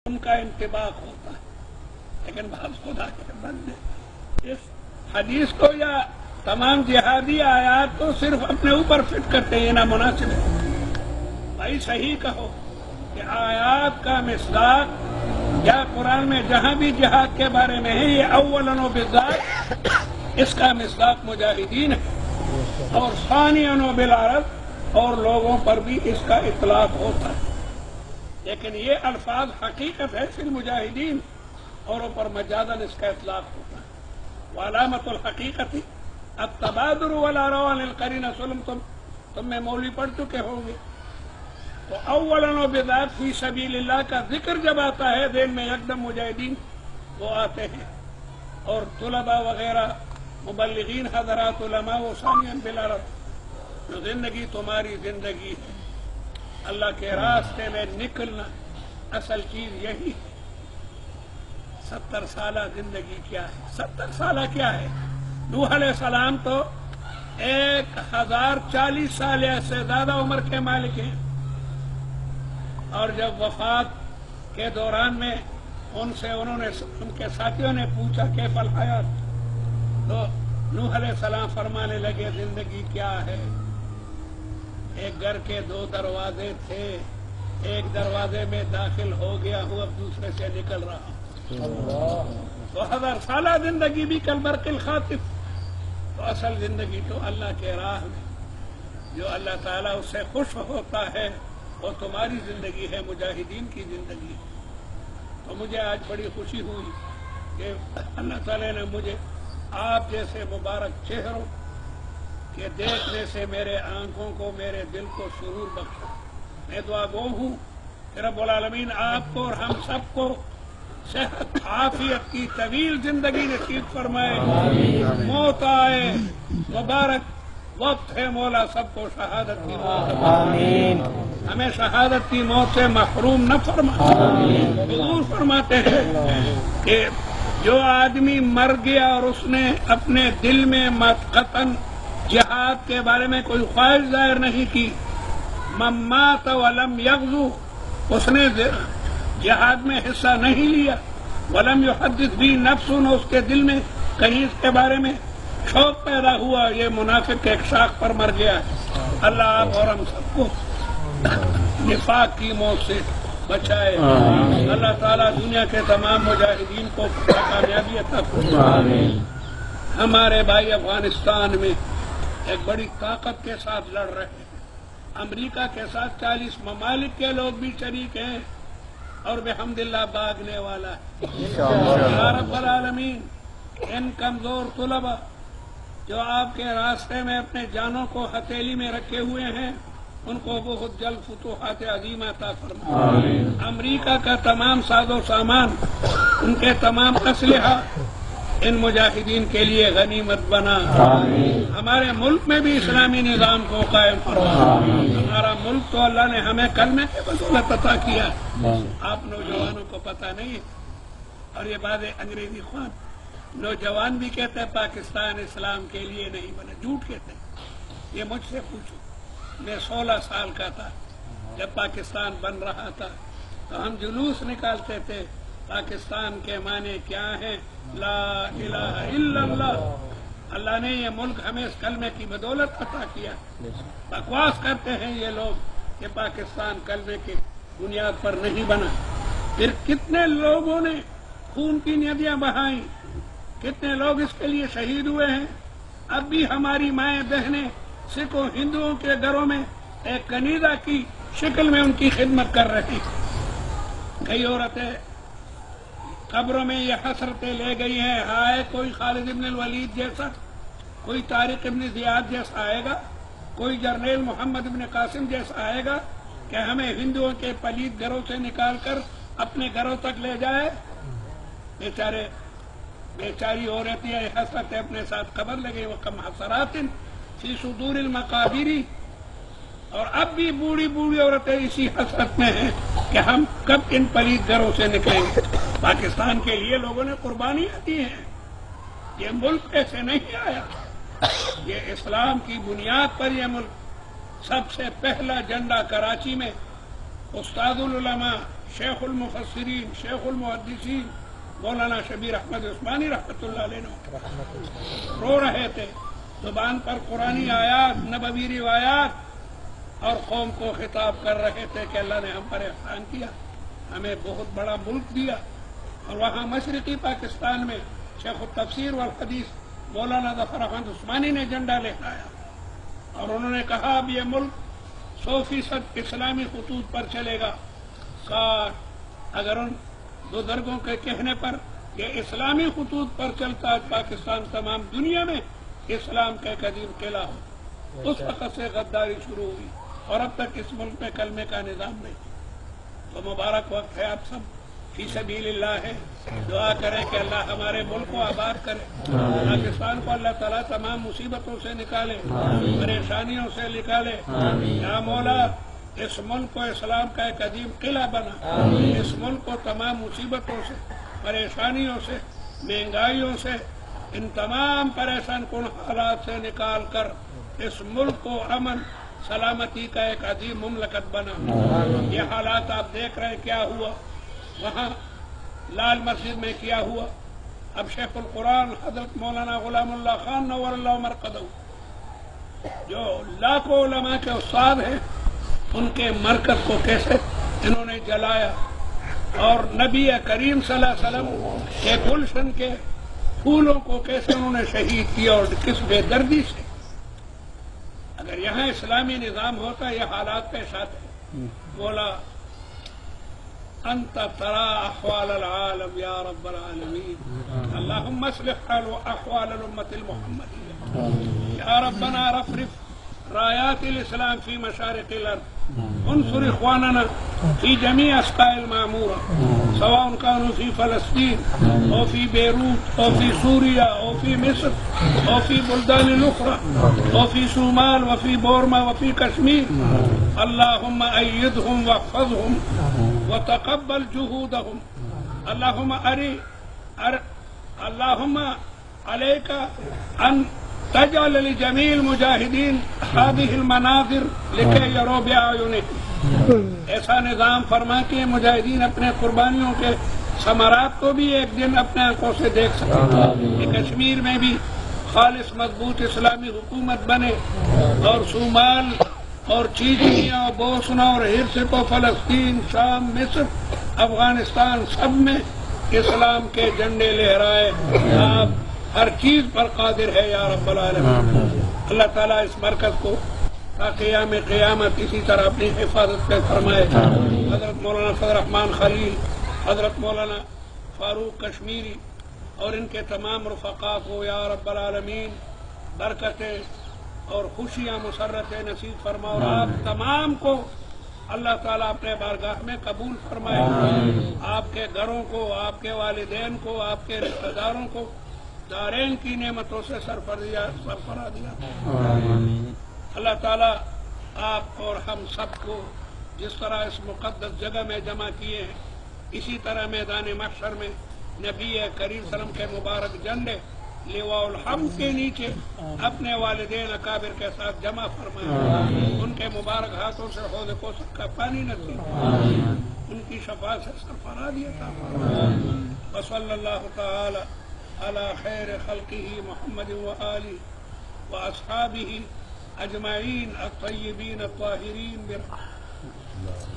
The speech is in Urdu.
ان کا انطباق ہوتا ہے، لیکن بعض خدا کے بندے اس حدیث کو یا تمام جہادی آیات کو صرف اپنے اوپر فٹ کرتے ہیں، یہ نامناسب ہے۔ بھائی صحیح کہو کہ آیات کا مصداق یا قرآن میں جہاں بھی جہاد کے بارے میں ہے یہ اولاً و بالذات اس کا مصداق مجاہدین ہے، اور ثانیاً و بالعرض اور لوگوں پر بھی اس کا اطلاق ہوتا ہے، لیکن یہ الفاظ حقیقت ہے فی المجاہدین اور اوپر مجازاً اس کا اطلاق ہوتا ہے۔ وعلامت الحقیقت التبادر ولا روان القرین سلم تم میں مولوی پڑھ چکے ہوں گے، تو اولاً و بالذات فی سبیل اللہ کا ذکر جب آتا ہے ذہن میں یکدم مجاہدین وہ آتے ہیں، اور طلباء وغیرہ مبلغین حضرات علماء و ثانیاً بالعرض جو زندگی تمہاری زندگی ہے، اللہ کے راستے میں نکلنا اصل چیز یہی ہے۔ 70 سالہ زندگی کیا ہے؟ 70 سالہ کیا ہے؟ نوح علیہ السلام تو 1040 سال سے زیادہ عمر کے مالک ہیں، اور جب وفات کے دوران میں ان کے ساتھیوں نے پوچھا کیف الحیات، تو نوح علیہ السلام فرمانے لگے زندگی کیا ہے؟ ایک گھر کے 2 دروازے تھے، ایک دروازے میں داخل ہو گیا ہوں، اب دوسرے سے نکل رہا ہوں۔ 2000 سالہ زندگی بھی کالبرق الخاطف، تو اصل زندگی تو اللہ کے راہ میں جو اللہ تعالیٰ اس سے خوش ہوتا ہے وہ تمہاری زندگی ہے، مجاہدین کی زندگی ہے۔ تو مجھے آج بڑی خوشی ہوئی کہ اللہ تعالیٰ نے مجھے آپ جیسے مبارک چہروں کہ دیکھنے سے میرے آنکھوں کو میرے دل کو سرور بخشا۔ میں دعا گو ہوں کہ رب العالمین آپ کو اور ہم سب کو صحت عافیت کی طویل زندگی نصیب فرمائے، موت آئے مبارک وقت ہے، مولا سب کو شہادت کی موت آمین، ہمیں شہادت کی موت سے محروم نہ فرما۔ حضور فرماتے ہیں کہ جو آدمی مر گیا اور اس نے اپنے دل میں قطعاً جہاد کے بارے میں کوئی خواہش ظاہر نہیں کی، من مات ولم یغزو، اس نے جہاد میں حصہ نہیں لیا، ولم یحدث بھی نفس، اس کے دل میں کہیں اس کے بارے میں شوق پیدا ہوا، یہ منافق کے ایک شاخ پر مر گیا۔ اللہ آپ اور ہم سب کو نفاق کی موت سے بچائے، اللہ تعالیٰ دنیا کے تمام مجاہدین کو کامیابی عطا فرمائے۔ ہمارے بھائی افغانستان میں ایک بڑی طاقت کے ساتھ لڑ رہے ہیں، امریکہ کے ساتھ 40 ممالک کے لوگ بھی شریک ہیں، اور بحمداللہ بھاگنے والا ہے۔ یا رب العالمین ان کمزور طلباء جو آپ کے راستے میں اپنے جانوں کو ہتھیلی میں رکھے ہوئے ہیں ان کو بہت جلد فتوحات عظیمہ عطا فرمائے۔ امریکہ کا تمام ساز و سامان، ان کے تمام اسلحہ ان مجاہدین کے لیے غنیمت بنا۔ ہمارے ملک میں بھی اسلامی نظام کو قائم فرما۔ ہمارا ملک تو اللہ نے ہمیں کلمے کی بدولت عطا کیا، آپ نوجوانوں کو پتہ نہیں ہے، اور یہ بات انگریزی خوان نوجوان بھی کہتے ہیں پاکستان اسلام کے لیے نہیں بنا، جھوٹ کہتے ہیں۔ یہ مجھ سے پوچھو، میں 16 سال کا تھا جب پاکستان بن رہا تھا، تو ہم جلوس نکالتے تھے پاکستان کے معنی کیا ہیں، لا الہ الا اللہ۔ اللہ نے یہ ملک ہمیں اس کلمے کی بدولت عطا کیا۔ بکواس کرتے ہیں یہ لوگ کہ پاکستان کلمے کی بنیاد پر نہیں بنا۔ پھر کتنے لوگوں نے خون کی ندیاں بہائیں، کتنے لوگ اس کے لیے شہید ہوئے ہیں۔ اب بھی ہماری مائیں بہنیں سکھوں ہندوؤں کے گھروں میں ایک کنیزہ کی شکل میں ان کی خدمت کر رہی۔ کئی عورتیں قبروں میں یہ حسرتیں لے گئی ہیں، ہائے کوئی خالد ابن الولید جیسا، کوئی طارق ابن زیاد جیسا آئے گا، کوئی جرنیل محمد ابن قاسم جیسا آئے گا کہ ہمیں ہندوؤں کے پلید گھروں سے نکال کر اپنے گھروں تک لے جائے۔ بیچاری عورتیں یہ حسرتیں اپنے ساتھ قبر لگے، وَكَمْ حَسَرَاتٍ فِي صُدُورِ الْمَقَابِرِ، اور اب بھی بوڑھی بوڑھی عورتیں اسی حسرت میں ہیں کہ ہم کب ان پلید گھروں سے نکلیں گے۔ پاکستان کے لیے لوگوں نے قربانیاں دی ہیں، یہ ملک ایسے نہیں آیا، یہ اسلام کی بنیاد پر یہ ملک۔ سب سے پہلا جھنڈا کراچی میں استاد العلماء شیخ المفسرین شیخ المحدثین مولانا شبیر احمد عثمانی رحمۃ اللہ علیہ رو رہے تھے، زبان پر قرآنی آیات، نبوی روایات، اور قوم کو خطاب کر رہے تھے کہ اللہ نے ہم پر احسان کیا، ہمیں بہت بڑا ملک دیا، اور وہاں مشرقی پاکستان میں شیخ التفسیر والحدیث مولانا ظفر احمد عثمانی نے جھنڈا لہرایا، اور انہوں نے کہا اب یہ ملک 100% اسلامی خطوط پر چلے گا۔ اگر ان بزرگوں کے کہنے پر یہ اسلامی خطوط پر چلتا ہے، پاکستان تمام دنیا میں اسلام کا ایک عظیم قلعہ ہو۔ اس وقت سے غداری شروع ہوئی اور اب تک اس ملک میں کلمے کا نظام نہیں۔ تو مبارک وقت ہے، آپ سب فی سبیل اللہ ہے، دعا کریں کہ اللہ ہمارے ملک کو آباد کرے، پاکستان کو اللہ تعالیٰ تمام مصیبتوں سے نکالے، پریشانیوں سے نکالے۔ یا مولا اس ملک کو اسلام کا ایک عظیم قلعہ بنا، اس ملک کو تمام مصیبتوں سے، پریشانیوں سے، مہنگائیوں سے، ان تمام پریشان کن حالات سے نکال کر اس ملک کو امن سلامتی کا ایک عظیم مملکت بنا۔ یہ حالات آپ دیکھ رہے ہیں کیا ہوا وہاں لال مسجد میں، کیا ہوا۔ اب شیخ القرآن حضرت مولانا غلام اللہ خان نور اللہ مرقدہ جو لاکھوں علماء کے استاد ہیں، ان کے مرکز کو کیسے انہوں نے جلایا، اور نبی کریم صلی اللہ علیہ وسلم کے گلشن کے پھولوں کو کیسے انہوں نے شہید کیا، اور کس بے دردی سے۔ اگر یہاں اسلامی نظام ہوتا یہ حالات پیش آتے۔ بولا انت ترى احوال العالم یا رب العالمین، اللہم اصلح احوال الامة المحمدیہ، یا ربنا رفرف رايات الإسلام في مشارق الأرض، انصر إخواننا في جميع أسقاء المعمورة، سواء كانوا في فلسطين أو في بيروت أو في سوريا أو في مصر أو في بلدان الأخرى أو في صومال وفي بورما وفي كشمير، اللهم أيدهم واحفظهم وتقبل جهودهم، اللهم عليك أن تجعل لجميع المجاہدین هذه المناظر لكي يروا بأعينهم، ایسا نظام فرما کہ مجاہدین اپنے قربانیوں کے ثمرات کو بھی ایک دن اپنے آنکھوں سے دیکھ سکیں، کہ کشمیر میں بھی خالص مضبوط اسلامی حکومت بنے، اور صومال اور چیچنیا اور بوسنا اور ہرسک و فلسطین، شام، مصر، افغانستان، سب میں اسلام کے جھنڈے لہرائے۔ آپ ہر چیز پر قادر ہے یا رب العالمین۔ اللہ تعالیٰ اس مرکز کو تا قیام قیامت اسی طرح اپنی حفاظت پہ فرمائے۔ حضرت مولانا فضل الرحمان خلیل، حضرت مولانا فاروق کشمیری اور ان کے تمام رفقاء کو یا رب العالمین برکتیں اور خوشیاں مسرتیں نصیب فرما، اور آپ تمام کو اللہ تعالیٰ اپنے بارگاہ میں قبول فرمائے، آپ کے گھروں کو، آپ کے والدین کو، آپ کے رشتہ داروں کو دارین کی نعمتوں سے سرفراز دیا۔ اللہ تعالیٰ آپ اور ہم سب کو جس طرح اس مقدس جگہ میں جمع کیے ہیں، اسی طرح میدان محشر میں نبی کریم صلی اللہ علیہ وسلم کے مبارک جھنڈے لواء الحمد کے نیچے اپنے والدین اکابر کے ساتھ جمع فرمائے، ان کے مبارک ہاتھوں سے حوض کوثر کا پانی نصیب، ان کی شفاعت سے سرفراز عطا فرمائے۔ وصلی اللہ تعالی على خیر خلقه محمد وآلہ وأصحابہ اجمعین الطیبین الطاہرین برحمتہ۔